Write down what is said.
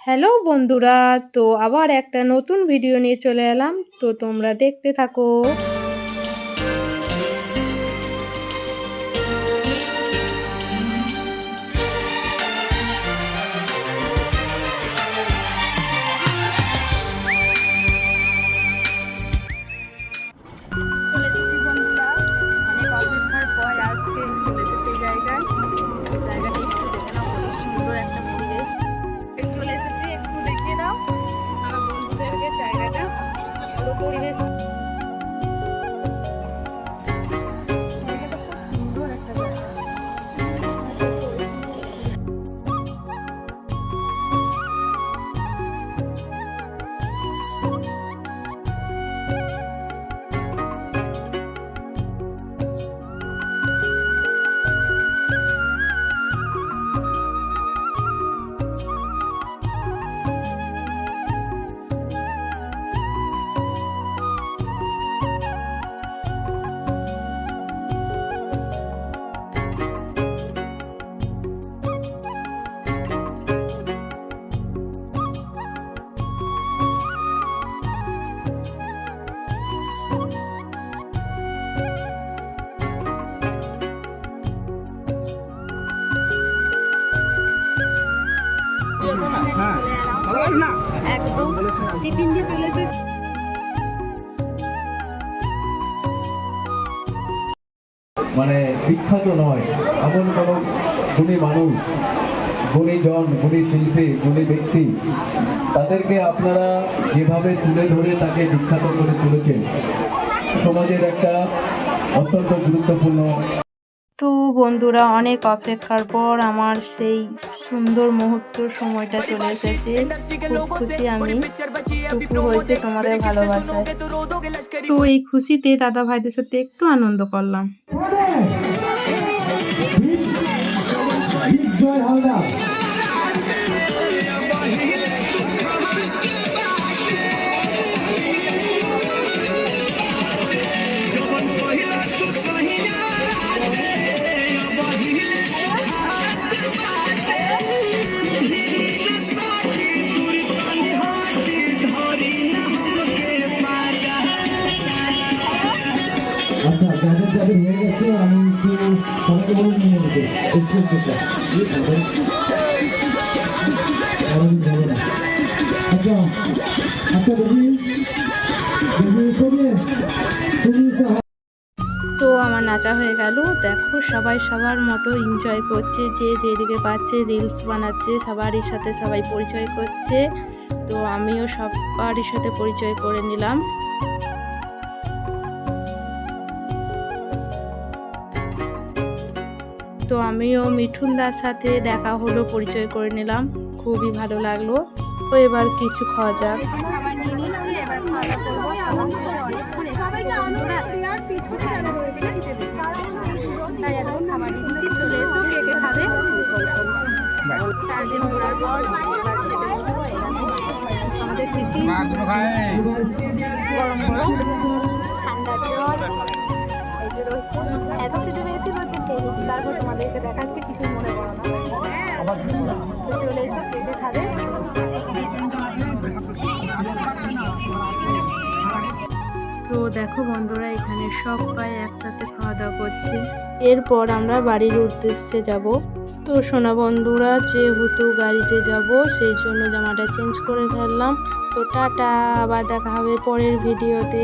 Hello বন্ধুরা, তো আবার একটা নতুন ভিডিও নিয়ে চলে এলাম। তো তোমরা দেখতে থাকো। চলে এসেছি বন্ধুরা, অনেক অপেক্ষার পর আজকে চলে এসেছি এই জায়গাটা একটু দেখে নাও, কত সুন্দর একটা পরিবেশ। চলে এসেছি, একটু দেখিয়ে দাও আমার বন্ধুদেরকে জায়গাটা, পুরো পরিবেশ। একদম টিফিন দিয়ে চলে এসেছি। মানে বিখ্যাত নয় এমন কোনো গুণী মানুষ, গুণীজন, গুণী শিল্পী, গুণী ব্যক্তি, তাদেরকে আপনারা যেভাবে তুলে ধরে তাকে বিখ্যাত করে তুলেছেন, সমাজের একটা অত্যন্ত গুরুত্বপূর্ণ। তো বন্ধুরা, অনেক অপেক্ষার পর আমার সেই সুন্দর মুহূর্ত সময়টা চলে এসেছে। খুব খুশি আমি, টুকু হয়েছে তোমাদের ভালোবাসায়। তো এই খুশিতে দাদা ভাইদের সাথে একটু আনন্দ করলাম। আচ্ছা, যাদের যাদের হয়ে গেছে আমি একটু সবাইকে বলে নিয়ে নিতে একটু আচ্ছা আচ্ছা তো আমার নাচা হয়ে গেল। দেখো সবাই সবার মতো এনজয় করছে, যে যেদিকে পাচ্ছে রিলস বানাচ্ছে, সবারই সাথে সবাই পরিচয় করছে। তো আমিও সবারই সাথে পরিচয় করে নিলাম। তো আমিও মিঠুনদার সাথে দেখা হলো, পরিচয় করে নিলাম, খুবই ভালো লাগলো। তো এবার কিছু খাওয়া যাক। গরম গরম ঠান্ডা জল এত কিছু পেয়েছিল যে খেয়েছি। তারপর তোমাদেরকে দেখাচ্ছি, কিছু মনে করো না। চলে এসো, খেতে খাবে। তো দেখো বন্ধুরা, এখানে সবাই একসাথে খাওয়া দাওয়া করছে। এরপর আমরা বাড়ির উদ্দেশ্যে যাব। তো সোনা বন্ধুরা, যেহেতু গাড়িতে যাব সেই জন্য জামাটা চেঞ্জ করে ফেললাম। তো টাটা, আবার দেখা হবে পরের ভিডিওতে।